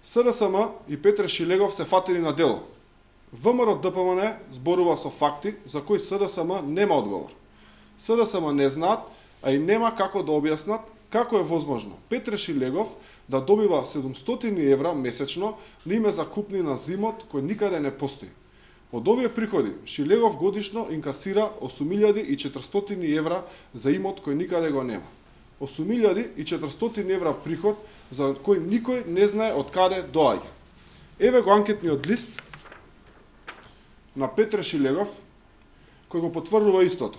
СДСМ и Петре Шилегов се фатени на дело. ВМРО ДПМН зборува со факти за кои СДСМ нема одговор. СДСМ не знаат, а и нема како да објаснат како е возможно Петре Шилегов да добива 700 евра месечно на име за купнина за имот кој никаде не постои. Од овие приходи Шилегов годишно инкасира 8400 евра за имот кој никаде го нема. 8400 евра приход за кој никој не знае од каде доаѓа. Еве го анкетниот лист на Петре Шилегов кој го потврдува истото.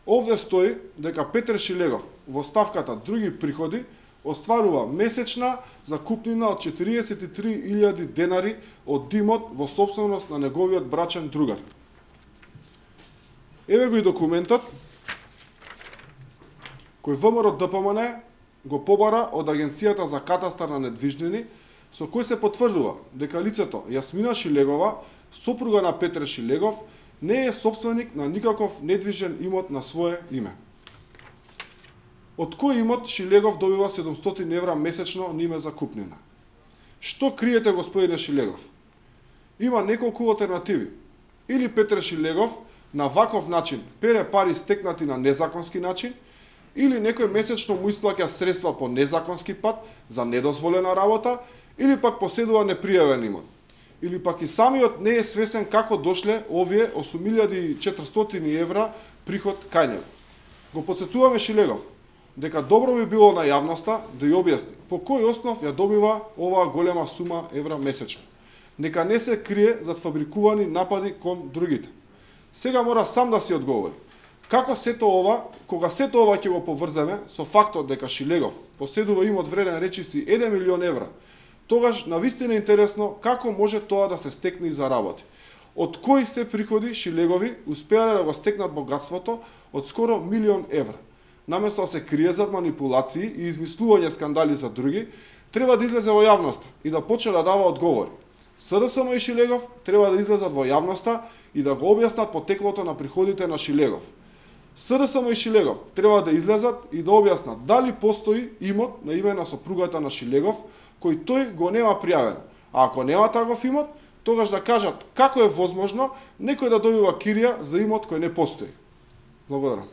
Овде стои дека Петре Шилегов во ставката други приходи остварува месечна закупнина од 43.000 денари од имот во сопственост на неговиот брачен другар. Еве го и документот кој ВМРО ДПМН го побара од Агенцијата за катастар на недвижнини, со кој се потврдува дека лицето Јасмина Шилегова, сопруга на Петре Шилегов, не е сопственик на никаков недвижен имот на свое име. Од кој имот Шилегов добива 700 евра месечно на име за купнина? Што криете, господине Шилегов? Има неколку алтернативи. Или Петре Шилегов на ваков начин пере пари стекнати на незаконски начин, или некој месечно му исплаќа средства по незаконски пат за недозволена работа, или пак поседува непријавен имот. Или пак и самиот не е свесен како дошле овие 8400 евра приход кај него. Го подсетуваме Шилегов дека добро би било на јавноста да ја објасни по кој основ ја добива оваа голема сума евра месечно. Нека не се крие зад фабрикувани напади кон другите. Сега мора сам да си одговори. Како сето ова, кога сето ова ќе го поврземе со фактот дека Шилегов поседува имот вреден речиси 1 милион евра, тогаш навистина интересно како може тоа да се стекне и заработи. Од кои се приходи Шилегови успеале да го стекнат богатството од скоро 1 милион евра. Наместо да се крие зад манипулации и измислување скандали за други, треба да излезе во јавноста и да почне да дава одговори. СДСМ и Шилегов треба да излезат во јавноста и да го објаснат потеклото на приходите на Шилегов. СДСМ и Шилегов треба да излезат и да објаснат дали постои имот на име на сопругата на Шилегов кој тој го нема пријавен. А ако нема таков имот, тогаш да кажат како е возможно некој да добива кирија за имот кој не постои. Благодарам.